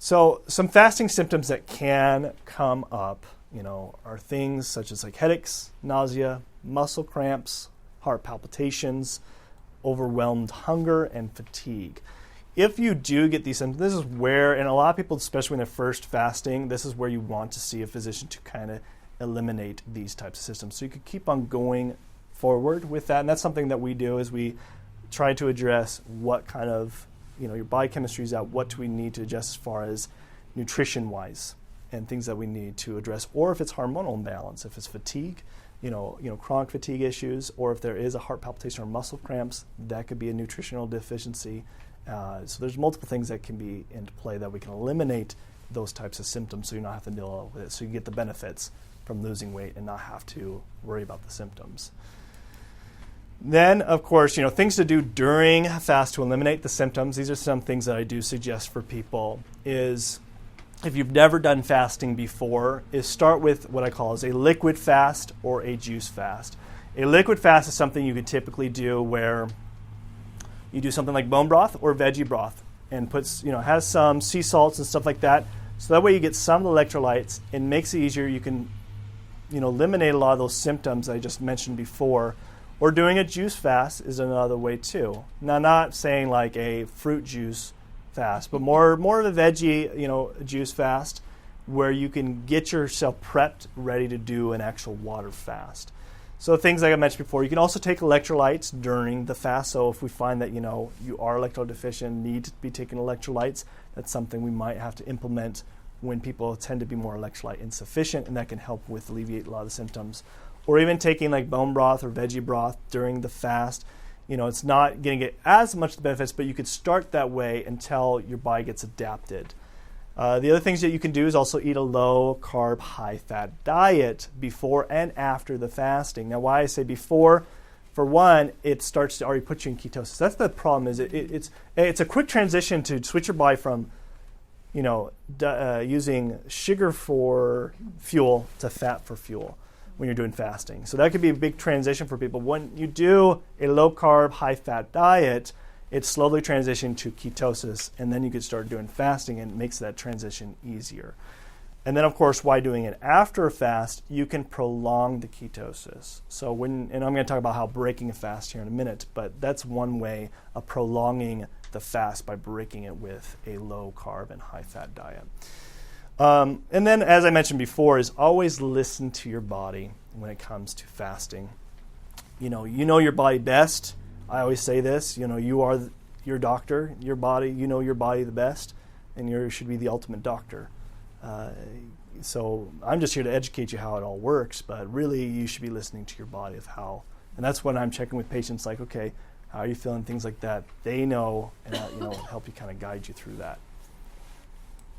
So some fasting symptoms that can come up, are things such as like headaches, nausea, muscle cramps, heart palpitations, overwhelmed hunger, and fatigue. If you do get these symptoms, this is where, and a lot of people, especially when they're first fasting, this is where you want to see a physician to kind of eliminate these types of symptoms. So you could keep on going forward with that, and that's something that we do is we try to address what kind of, your biochemistry is out, what do we need to adjust as far as nutrition-wise and things that we need to address, or if it's hormonal imbalance, if it's fatigue, chronic fatigue issues, or if there is a heart palpitation or muscle cramps, that could be a nutritional deficiency. So there's multiple things that can be into play that we can eliminate those types of symptoms so you don't have to deal with it, so you get the benefits from losing weight and not have to worry about the symptoms. Then, of course, things to do during a fast to eliminate the symptoms. These are some things that I do suggest for people is, if you've never done fasting before, is start with what I call as a liquid fast or a juice fast. A liquid fast is something you could typically do where you do something like bone broth or veggie broth and has some sea salts and stuff like that. So that way you get some of the electrolytes. It makes it easier. You can, eliminate a lot of those symptoms I just mentioned before. Or doing a juice fast is another way too. Now, not saying like a fruit juice fast, but more of a veggie, juice fast where you can get yourself prepped, ready to do an actual water fast. So things like I mentioned before, you can also take electrolytes during the fast. So if we find that, you are electrolyte deficient, need to be taking electrolytes, that's something we might have to implement when people tend to be more electrolyte insufficient, and that can help with alleviate a lot of the symptoms. Or even taking like bone broth or veggie broth during the fast. It's not going to get as much of the benefits, but you could start that way until your body gets adapted. The other things that you can do is also eat a low carb, high fat diet before and after the fasting. Now, why I say before, for one, it starts to already put you in ketosis. That's the problem. Is it's a quick transition to switch your body from using sugar for fuel to fat for fuel when you're doing fasting. So that could be a big transition for people. When you do a low carb, high fat diet, it slowly transitions to ketosis, and then you could start doing fasting, and it makes that transition easier. And then, of course, why doing it after a fast, you can prolong the ketosis. So and I'm going to talk about how breaking a fast here in a minute, but that's one way of prolonging the fast, by breaking it with a low carb and high fat diet. And then, as I mentioned before, is always listen to your body when it comes to fasting. You know your body best. I always say this, you are your doctor, your body, your body the best, and you should be the ultimate doctor. So I'm just here to educate you how it all works, but really you should be listening to your body of how, and that's when I'm checking with patients like, okay, how are you feeling, things like that. They know, and help you kind of guide you through that.